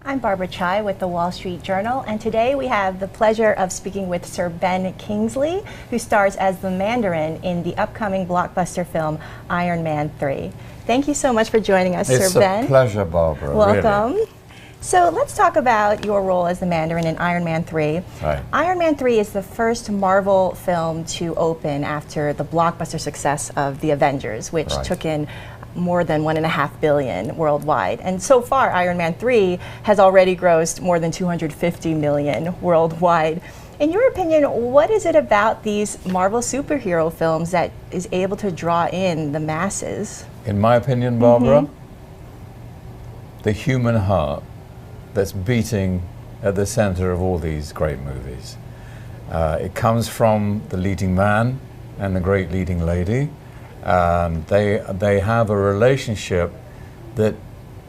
I'm Barbara Chai with the Wall Street Journal, and today we have the pleasure of speaking with Sir Ben Kingsley, who stars as the Mandarin in the upcoming blockbuster film Iron Man 3. Thank you so much for joining us, Sir Ben. It's a pleasure, Barbara. Welcome. Really. So let's talk about your role as the Mandarin in Iron Man 3. Right. Iron Man 3 is the first Marvel film to open after the blockbuster success of The Avengers, which took in more than $1.5 billion worldwide. And so far, Iron Man 3 has already grossed more than $250 million worldwide. In your opinion, what is it about these Marvel superhero films that is able to draw in the masses? In my opinion, Barbara, the human heart that's beating at the center of all these great movies. It comes from the leading man and the great leading lady. They have a relationship that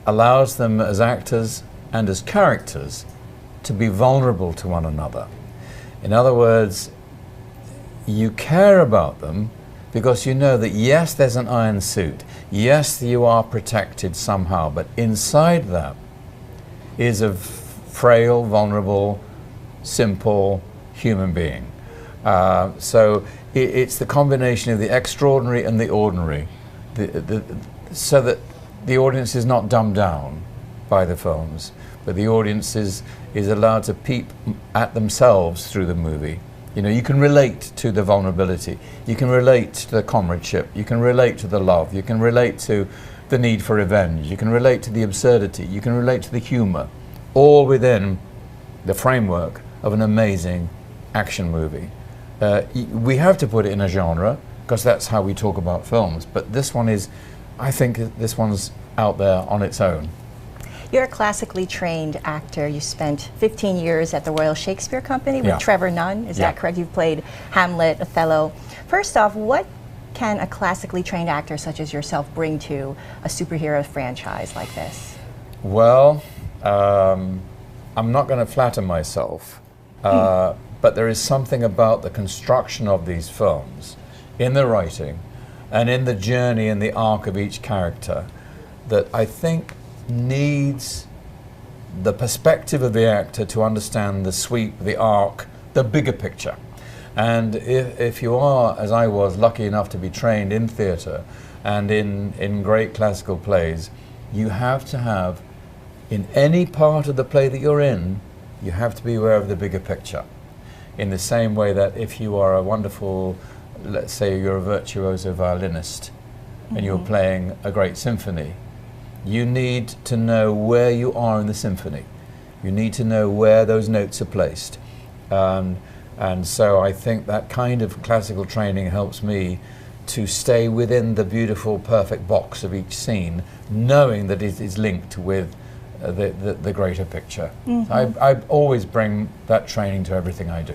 allows them as actors and as characters to be vulnerable to one another. In other words, you care about them because you know that yes, there's an iron suit, yes, you are protected somehow, but inside that is a frail, vulnerable, simple human being. So it's the combination of the extraordinary and the ordinary, so that the audience is not dumbed down by the films, but the audience is allowed to peep at themselves through the movie. You know, you can relate to the vulnerability, you can relate to the comradeship, you can relate to the love, you can relate to the need for revenge, you can relate to the absurdity, you can relate to the humor, all within the framework of an amazing action movie. We have to put it in a genre because that's how we talk about films, but this one is, I think this one's out there on its own. You're a classically trained actor. You spent 15 years at the Royal Shakespeare Company with Trevor Nunn. Is that correct? You've played Hamlet, Othello. First off, what can a classically trained actor such as yourself bring to a superhero franchise like this? Well, I'm not going to flatter myself, but there is something about the construction of these films, in the writing, and in the journey and the arc of each character that I think needs the perspective of the actor to understand the sweep, the arc, the bigger picture. And if you are, as I was, lucky enough to be trained in theatre and in great classical plays, you have to have, in any part of the play that you're in, you have to be aware of the bigger picture. In the same way that if you are a wonderful, let's say you're a virtuoso violinist and you're playing a great symphony, you need to know where you are in the symphony. You need to know where those notes are placed. And so I think that kind of classical training helps me to stay within the beautiful, perfect box of each scene, knowing that it is linked with the greater picture. I always bring that training to everything I do.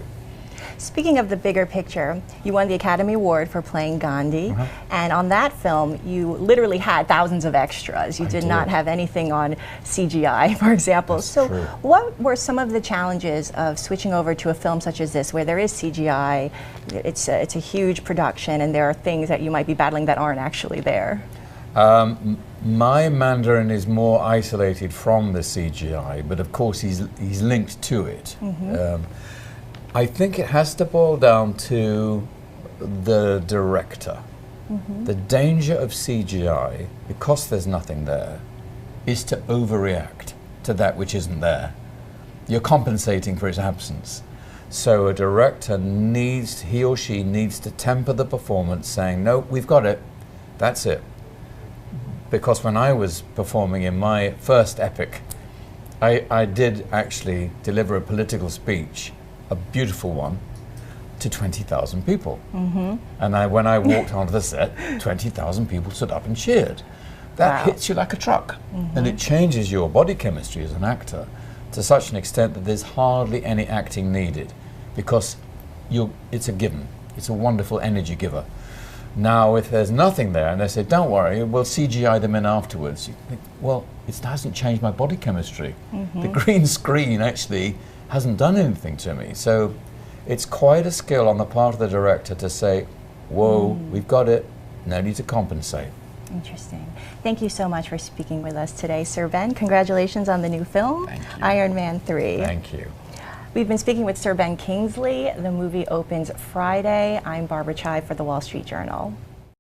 Speaking of the bigger picture, you won the Academy Award for playing Gandhi, and on that film you literally had thousands of extras. You did not have anything on CGI, for example. That's so true. What were some of the challenges of switching over to a film such as this, where there is CGI, it's a huge production, and there are things that you might be battling that aren't actually there? My Mandarin is more isolated from the CGI, but of course he's linked to it. I think it has to boil down to the director. The danger of CGI, because there's nothing there, is to overreact to that which isn't there. You're compensating for its absence. So a director needs, he or she needs to temper the performance, saying, no, we've got it, that's it. Because when I was performing in my first epic, I did actually deliver a political speech, a beautiful one, to 20,000 people. And when I walked onto the set, 20,000 people stood up and cheered. That hits you like a truck. And it changes your body chemistry as an actor to such an extent that there's hardly any acting needed, because it's a given. It's a wonderful energy giver. Now, if there's nothing there and they say, don't worry, we'll CGI them in afterwards, you think, well, it hasn't changed my body chemistry. The green screen actually hasn't done anything to me. So it's quite a skill on the part of the director to say, whoa, we've got it, no need to compensate. Interesting. Thank you so much for speaking with us today, Sir Ben. Congratulations on the new film, Iron Man 3. Thank you. We've been speaking with Sir Ben Kingsley. The movie opens Friday. I'm Barbara Chai for The Wall Street Journal.